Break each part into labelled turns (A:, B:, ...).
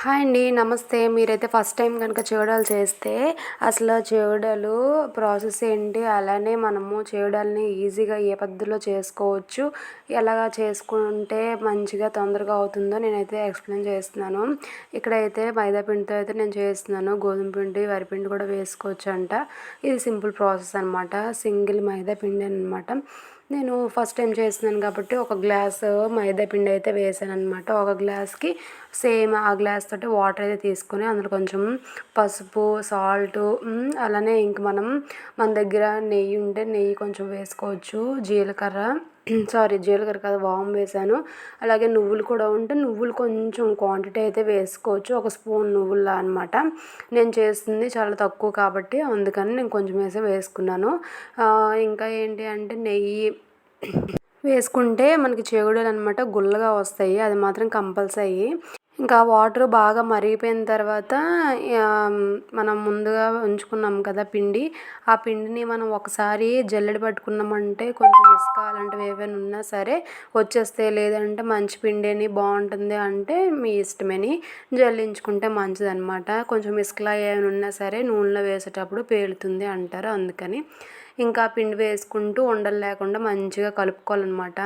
A: Hi అండి. నమస్తే. మీరైతే ఫస్ట్ టైం కనుక చేవడాలు చేస్తే అసలు చేవడాలు ప్రాసెస్ ఏంటి, అలానే మనము చేవడాలని ఈజీగా ఏ పద్ధతిలో చేసుకోవచ్చు, ఎలాగా చేసుకుంటే మంచిగా తొందరగా అవుతుందో నేనైతే ఎక్స్ప్లెయిన్ చేస్తున్నాను. ఇక్కడైతే మైదా పిండితో అయితే నేను చేస్తున్నాను. గోధుమ పిండి, వరిపిండి కూడా వేసుకోవచ్చు అంట. ఇది సింపుల్ ప్రాసెస్ అనమాట. సింగిల్ మైదా పిండి అనమాట. నేను ఫస్ట్ టైం చేస్తున్నాను కాబట్టి ఒక గ్లాసు మైదా పిండి అయితే వేసాను అనమాట. ఒక గ్లాస్కి సేమ్ ఆ గ్లాస్ తోటి వాటర్ అయితే తీసుకొని అందులో కొంచెం పసుపు, సాల్టు, అలానే ఇంక మన దగ్గర నెయ్యి ఉంటే నెయ్యి కొంచెం వేసుకోవచ్చు. జీలకర్ర కాదు, వాము వేసాను. అలాగే నువ్వులు కూడా ఉంటే నువ్వులు కొంచెం క్వాంటిటీ అయితే వేసుకోవచ్చు. ఒక స్పూన్ నువ్వుల అనమాట. నేను చేస్తుంది చాలా తక్కువ కాబట్టి అందుకని నేను కొంచెం వేసుకున్నాను. ఇంకా ఏంటి అంటే నెయ్యి వేసుకుంటే మనకి చేగుడలు అనమాట గుల్లగా వస్తాయి. అది మాత్రం కంపల్సరీ. ఇంకా వాటర్ బాగా మరిగిపోయిన తర్వాత మనం ముందుగా ఉంచుకున్నాం కదా పిండి, ఆ పిండిని మనం ఒకసారి జల్లెడ పట్టుకున్నామంటే కొంచెం ఇసుక అలాంటివి ఏవైనా ఉన్నా సరే వచ్చేస్తాయి. లేదంటే మంచి పిండిని బాగుంటుంది అంటే మీ ఇష్టమని జల్లించుకుంటే మంచిదన్నమాట. కొంచెం ఇసుకలా ఏమైనా ఉన్నా సరే నూనెలో వేసేటప్పుడు పేలుతుంది అంటారు. అందుకని ఇంకా పిండి వేసుకుంటూ ఉండలు లేకుండా మంచిగా కలుపుకోవాలన్నమాట.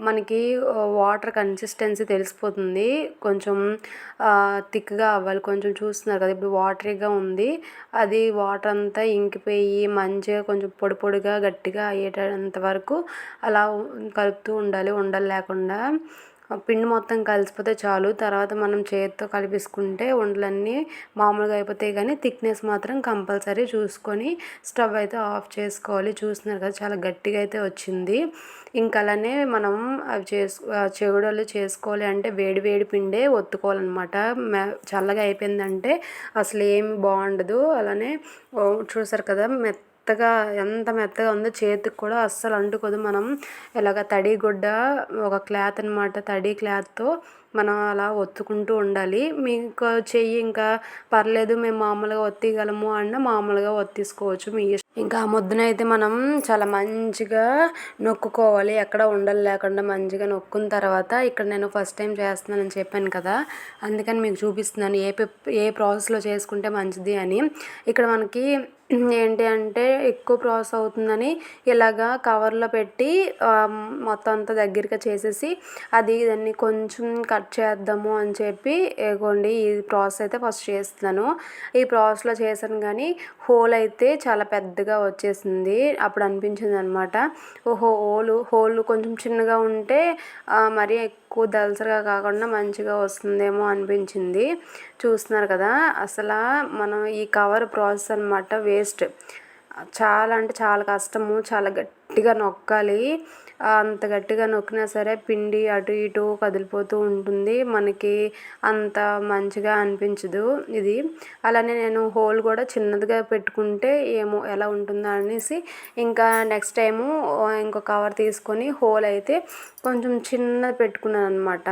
A: మనకి వాటర్ కన్సిస్టెన్సీ తెలిసిపోతుంది. కొంచెం థిక్గా అవ్వాలి. కొంచెం చూస్తున్నారు కదా, ఇప్పుడు వాటరీగా ఉంది. అది వాటర్ అంతా ఇంకిపోయి మంచిగా కొంచెం పొడి పొడిగా గట్టిగా అయ్యేటంత వరకు అలా కలుపుతూ ఉండాలి, ఉండలు లేకుండా. పిండి మొత్తం కలిసిపోతే చాలు. తర్వాత మనం చేతితో కలిపేసుకుంటే ఉండలన్నీ మామూలుగా అయిపోతాయి. కానీ థిక్నెస్ మాత్రం కంపల్సరీ చూసుకొని స్టవ్ అయితే ఆఫ్ చేసుకోవాలి. చూస్తున్నారు కదా, చాలా గట్టిగా అయితే వచ్చింది. ఇంకా అలానే మనం అవి చెగుడలు చేసుకోవాలి అంటే వేడి వేడి పిండే ఒత్తుకోవాలన్నమాట. చల్లగా అయిపోయిందంటే అసలు ఏమి బాగుండదు. అలానే చూసారు కదా, ఎంత మెత్తగా ఉందో, చేతికి కూడా అస్సలు అంటుకోదు. మనం ఇలాగ తడి గుడ్డ, ఒక క్లాత్ అనమాట, తడి క్లాత్తో మనం అలా ఒత్తుకుంటూ ఉండాలి. మీకు చెయ్యి ఇంకా పర్లేదు మేము మామూలుగా ఒత్తిగలము అన్న మామూలుగా ఒత్తేసుకోవచ్చు మీ ఇష్టం. ఇంకా ఆ ముద్దనైతే మనం చాలా మంచిగా నొక్కుకోవాలి, ఎక్కడ ఉండలు లేకుండా మంచిగా నొక్కున్న తర్వాత, ఇక్కడ నేను ఫస్ట్ టైం చేస్తున్నానని చెప్పాను కదా, అందుకని మీకు చూపిస్తున్నాను ఏ ప్రాసెస్లో చేసుకుంటే మంచిది అని. ఇక్కడ మనకి ఏంటి అంటే ఎక్కువ ప్రాసెస్ అవుతుందని ఇలాగా కవర్లో పెట్టి మొత్తం అంతా దగ్గరగా చేసేసి దాన్ని కొంచెం కట్ చేద్దాము అని చెప్పి ఇగోండి ఈ ప్రాసెస్ అయితే ఫస్ట్ చేస్తున్నాను. ఈ ప్రాసెస్లో చేశాను కానీ హోల్ అయితే చాలా పెద్దగా వచ్చేసింది. అప్పుడు అనిపించింది అనమాట, ఓహో హోల్ కొంచెం చిన్నగా ఉంటే మరీ ఎక్కువ దలసరిగా కాకుండా మంచిగా వస్తుందేమో అనిపించింది. చూస్తున్నారు కదా, అసలు మనం ఈ కవర్ ప్రాసెస్ అనమాట వేస్ట్. చాలా అంటే చాలా కష్టము. చాలా గట్టిగా నొక్కాలి. అంత గట్టిగా నొక్కినా సరే పిండి అటు ఇటు కదిలిపోతూ ఉంటుంది. మనకి అంత మంచిగా అనిపించదు ఇది. అలానే నేను హోల్ కూడా చిన్నదిగా పెట్టుకుంటే ఏమో ఎలా ఉంటుందో అనేసి ఇంకా నెక్స్ట్ టైము ఇంకో కవర్ తీసుకొని హోల్ అయితే కొంచెం చిన్నది పెట్టుకున్నాను అనమాట.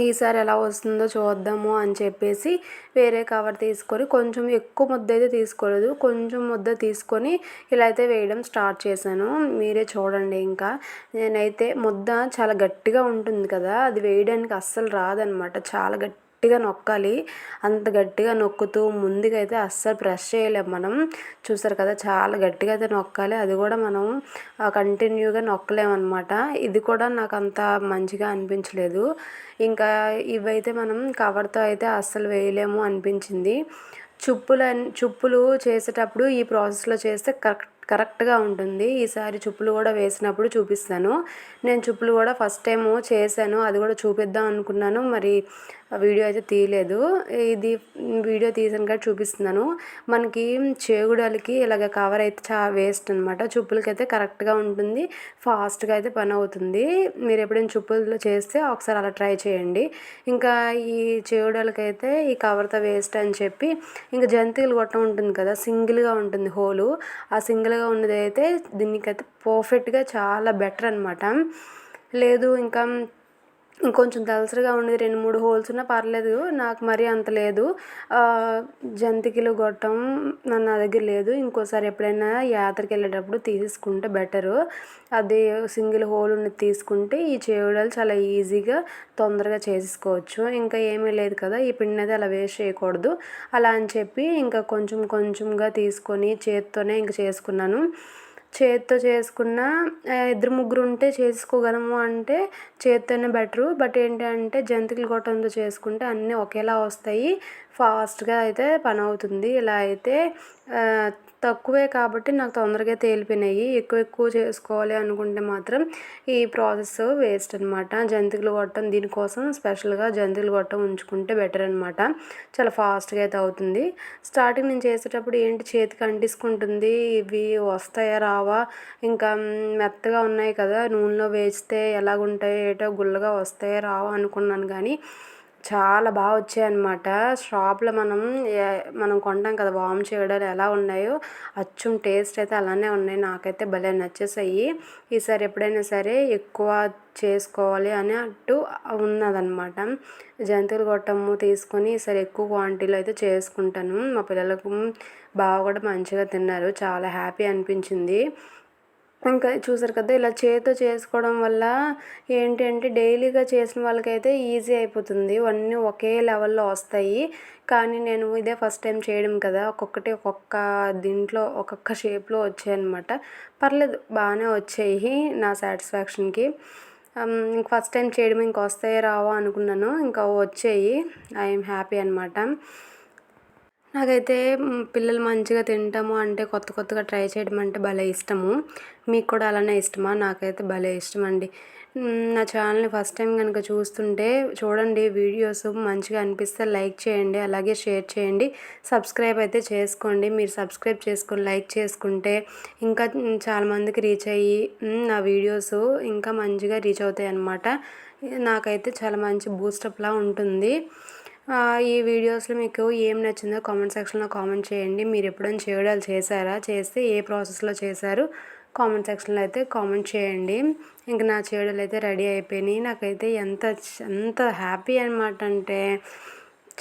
A: ఈసారి ఎలా వస్తుందో చూద్దాము అని చెప్పేసి వేరే కవర్ తీసుకొని కొంచెం ఎక్కువ ముద్ద అయితే తీసుకోలేదు, కొంచెం ముద్ద తీసుకొని ఇలా అయితే వేయడం స్టార్ట్ చేశాను. మీరే చూడండి. ఇంకా నేనైతే ముద్ద చాలా గట్టిగా ఉంటుంది కదా, అది వేయడానికి అస్సలు రాదనమాట. చాలా గట్టిగా నొక్కాలి. అంత గట్టిగా నొక్కుతూ ముందుకైతే అస్సలు ప్రెస్ చేయలేము మనం. చూసారు కదా, చాలా గట్టిగా అయితే నొక్కాలి. అది కూడా మనం కంటిన్యూగా నొక్కలేమన్నమాట. ఇది కూడా నాకు అంత మంచిగా అనిపించలేదు. ఇంకా ఇవైతే మనం కవర్తో అయితే అస్సలు వేయలేము అనిపించింది. చుప్పులు చేసేటప్పుడు ఈ ప్రాసెస్లో చేస్తే కరెక్ట్గా ఉంటుంది. ఈసారి చుప్పులు కూడా వేసినప్పుడు చూపిస్తాను. నేను చుప్పులు కూడా ఫస్ట్ టైము చేశాను, అది కూడా చూపిద్దాం అనుకున్నాను, మరి వీడియో అయితే తీయలేదు. ఇది వీడియో తీసాను కాబట్టి చూపిస్తున్నాను. మనకి చేగుడలకి ఇలాగ కవర్ అయితే చాలా వేస్ట్ అనమాట. చుప్పులకి అయితే కరెక్ట్గా ఉంటుంది, ఫాస్ట్గా అయితే పని అవుతుంది. మీరు ఎప్పుడైనా చుప్పుల్లో చేస్తే ఒకసారి అలా ట్రై చేయండి. ఇంకా ఈ చేగుడలకైతే ఈ కవర్తో వేస్ట్ అని చెప్పి ఇంకా జంతికలు గొట్టం ఉంటుంది కదా, సింగిల్గా ఉంటుంది హోలు. ఆ సింగిల్గా ఉన్నది అయితే దీనికైతే పర్ఫెక్ట్గా చాలా బెటర్ అనమాట. లేదు ఇంకా ఇంకొంచెం దళసరిగా ఉండేది 2, 3 హోల్స్ ఉన్నా పర్లేదు, నాకు మరీ అంత లేదు. జంతికలు గొట్టం నా దగ్గర లేదు. ఇంకోసారి ఎప్పుడైనా యాత్రకి వెళ్ళేటప్పుడు తీసేసుకుంటే బెటరు. అది సింగిల్ హోల్ ఉన్నది తీసుకుంటే ఈ చేయుడలు చాలా ఈజీగా తొందరగా చేసేసుకోవచ్చు. ఇంకా ఏమీ లేదు కదా, ఈ పిండి అనేది అలా వేస్ట్ చేయకూడదు. అలా అని చెప్పి ఇంకా కొంచెం కొంచెంగా తీసుకొని చేత్తోనే ఇంక చేసుకున్నాను. చేత్తో చేసుకున్న ఇద్దరు ముగ్గురు ఉంటే చేసుకోగలము అంటే చేత్తోనే బెటరు. బట్ ఏంటంటే జంతికలు గొట్టంతో చేసుకుంటే అన్నీ ఒకేలా వస్తాయి, ఫాస్ట్గా అయితే పని అవుతుంది. ఇలా అయితే తక్కువే కాబట్టి నాకు తొందరగా తేలిపోయినాయి. ఎక్కువ ఎక్కువ చేసుకోవాలి అనుకుంటే మాత్రం ఈ ప్రాసెస్ వేస్ట్ అనమాట. జంతికలు గొట్టం దీనికోసం స్పెషల్గా జంతికలు గొట్టం ఉంచుకుంటే బెటర్ అనమాట. చాలా ఫాస్ట్గా అయితే అవుతుంది. స్టార్టింగ్ నేను చేసేటప్పుడు ఏంటి చేతికి అంటించుకుంటుంది, ఇవి వస్తాయా రావా, ఇంకా మెత్తగా ఉన్నాయి కదా, నూనెలో వేస్తే ఎలాగుంటాయో ఏటో గుల్లగా వస్తాయా రావా అనుకున్నాను. కానీ చాలా బాగా వచ్చాయన్నమాట. షాప్లో మనం కొంటాం కదా వాము చేయడాలు ఎలా ఉన్నాయో అచ్చం టేస్ట్ అయితే అలానే ఉన్నాయి. నాకైతే భలే నచ్చేసాయి. ఈసారి ఎప్పుడైనా సరే ఎక్కువ చేసుకోవాలి అన్నట్టు ఉన్నదన్నమాట. జంతికలు గొట్టము తీసుకొని ఈసారి ఎక్కువ క్వాంటిటీలో అయితే చేసుకుంటాను. మా పిల్లలకు బాగా కూడా మంచిగా తిన్నారు, చాలా హ్యాపీ అనిపించింది. ఇంకా చూసారు కదా, ఇలా చేతితో చేసుకోవడం వల్ల ఏంటంటే డైలీగా చేసిన వాళ్ళకైతే ఈజీ అయిపోతుంది, అన్నీ ఒకే లెవెల్లో వస్తాయి. కానీ నేను ఇదే ఫస్ట్ టైం చేయడం కదా, ఒక్కొక్క దీంట్లో ఒక్కొక్క షేప్లో వచ్చాయన్నమాట. పర్లేదు బాగానే వచ్చాయి నా సాటిస్ఫాక్షన్కి. ఇంక ఫస్ట్ టైం చేయడం ఇంక వస్తాయో రావో అనుకున్నాను, ఇంకా వచ్చాయి. ఐఎమ్ హ్యాపీ అనమాట. నాకైతే పిల్లలు మంచిగా తింటాము అంటే కొత్తగా ట్రై చేయడం అంటే భలే ఇష్టము. మీకు కూడా అలానే ఇష్టమా? నాకైతే భలే ఇష్టం అండి. నా ఛానల్ని ఫస్ట్ టైం కనుక చూస్తుంటే చూడండి, వీడియోస్ మంచిగా అనిపిస్తే లైక్ చేయండి, అలాగే షేర్ చేయండి, సబ్స్క్రైబ్ అయితే చేసుకోండి. మీరు సబ్స్క్రైబ్ చేసుకొని లైక్ చేసుకుంటే ఇంకా చాలామందికి రీచ్ అయ్యి నా వీడియోస్ ఇంకా మంచిగా రీచ్ అవుతాయి అన్నమాట. నాకైతే చాలా మంచి బూస్టప్లా ఉంటుంది. ఈ వీడియోస్లో మీకు ఏం నచ్చిందో కామెంట్ సెక్షన్లో కామెంట్ చేయండి. మీరు ఎప్పుడైనా చేయడాలు చేశారా? చేస్తే ఏ ప్రాసెస్లో చేశారు కామెంట్ సెక్షన్లో అయితే కామెంట్ చేయండి. ఇంక నా చేయడాలు అయితే రెడీ అయిపోయినాయి. నాకైతే ఎంత హ్యాపీ అనమాట అంటే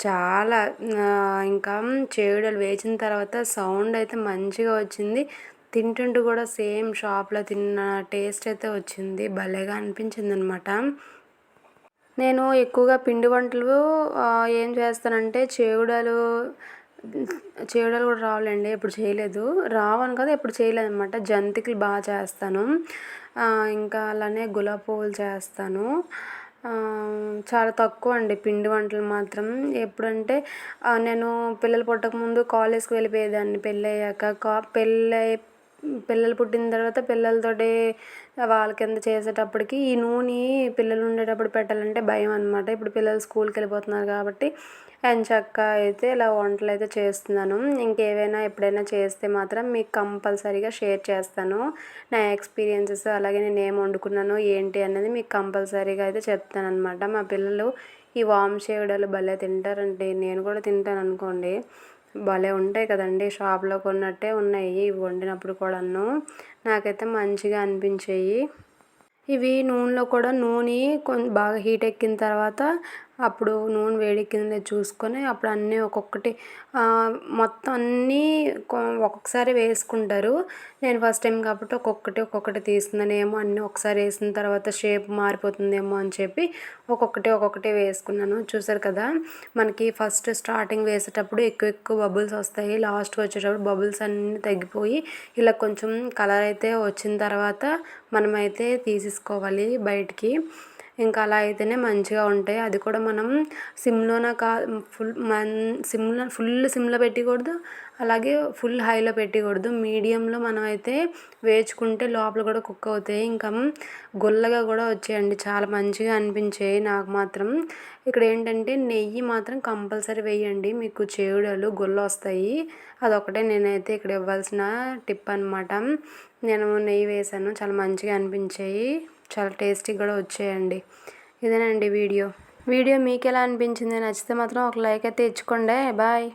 A: చాలా. ఇంకా చేయడాలు వేసిన తర్వాత సౌండ్ అయితే మంచిగా వచ్చింది. తింటుంటూ కూడా సేమ్ షాప్లో తిన్న టేస్ట్ అయితే వచ్చింది, భలేగా అనిపించింది అనమాట. నేను ఎక్కువగా పిండి వంటలు ఏం చేస్తానంటే చేవుడలు కూడా రావులేండి, ఎప్పుడు చేయలేదు. రావని కదా, ఎప్పుడు చేయలేదన్నమాట. జంతికలు బాగా చేస్తాను. ఇంకా అలానే గులాబీ పువ్వులు చేస్తాను. చాలా తక్కువ అండి పిండి వంటలు మాత్రం. ఎప్పుడంటే నేను పిల్లలు పుట్టకముందు కాలేజ్కి వెళ్ళిపోయేదాన్ని. పిల్లలు పుట్టిన తర్వాత పిల్లలతోటి వాళ్ళ కింద చేసేటప్పటికి ఈ నూనె పిల్లలు ఉండేటప్పుడు పెట్టాలంటే భయం అనమాట. ఇప్పుడు పిల్లలు స్కూల్కి వెళ్ళిపోతున్నారు కాబట్టి ఎంచక్కా అయితే ఇలా వంటలు అయితే చేస్తున్నాను. ఇంకేవైనా ఎప్పుడైనా చేస్తే మాత్రం మీకు కంపల్సరీగా షేర్ చేస్తాను. నా ఎక్స్పీరియన్సెస్ అలాగే నేను ఏం వండుకున్నాను ఏంటి అనేది మీకు కంపల్సరీగా అయితే చెప్తాను అనమాట. మా పిల్లలు ఈ వాము చేగడాలు భలే తింటారండి, నేను కూడా తింటాను అనుకోండి. భలే ఉంటాయి కదండి, షాప్లో కొన్నట్టే ఉన్నాయి ఇవి వండినప్పుడు కూడాను. నాకైతే మంచిగా అనిపించాయి. ఇవి నూనెలో కూడా నూనె బాగా హీట్ ఎక్కిన తర్వాత అప్పుడు నూనె వేడెక్కిందో చూసుకొని అప్పుడు అన్నీ ఒక్కొక్కటి మొత్తం అన్నీ ఒక్కొక్కసారి వేసుకుంటారు. నేను ఫస్ట్ టైం కాబట్టి ఒక్కొక్కటి తీస్తున్నానేమో, అన్నీ ఒకసారి వేసిన తర్వాత షేప్ మారిపోతుందేమో అని చెప్పి ఒక్కొక్కటి వేసుకున్నాను. చూసారు కదా, మనకి ఫస్ట్ స్టార్టింగ్ వేసేటప్పుడు ఎక్కువ బబుల్స్ వస్తాయి, లాస్ట్కి వచ్చేటప్పుడు బబుల్స్ అన్నీ తగ్గిపోయి ఇలా కొంచెం కలర్ అయితే వచ్చిన తర్వాత మనమైతే తీసేసుకోవాలి బయటికి. ఇంకా అలా అయితేనే మంచిగా ఉంటాయి. అది కూడా మనం సిమ్లోన ఫుల్ సిమ్లో పెట్టకూడదు, అలాగే ఫుల్ హైలో పెట్టకూడదు. మీడియంలో మనం అయితే వేచుకుంటే లోపల కూడా కుక్ అవుతాయి, ఇంకా గుల్లగా కూడా వచ్చాయండి, చాలా మంచిగా అనిపించాయి నాకు మాత్రం. ఇక్కడ ఏంటంటే నెయ్యి మాత్రం కంపల్సరీ వేయండి, మీకు చేయుడలు గుల్ల వస్తాయి. అదొకటే నేనైతే ఇక్కడ ఇవ్వాల్సిన టిప్ అనమాట. నేను నెయ్యి వేసాను, చాలా మంచిగా అనిపించాయి, చాలా టేస్టీగా కూడా వచ్చాయండి. ఇదేనండి వీడియో మీకు ఎలా అనిపించింది? నచ్చితే మాత్రం ఒక లైక్ అయితే ఇచ్చుకోండి. బాయ్.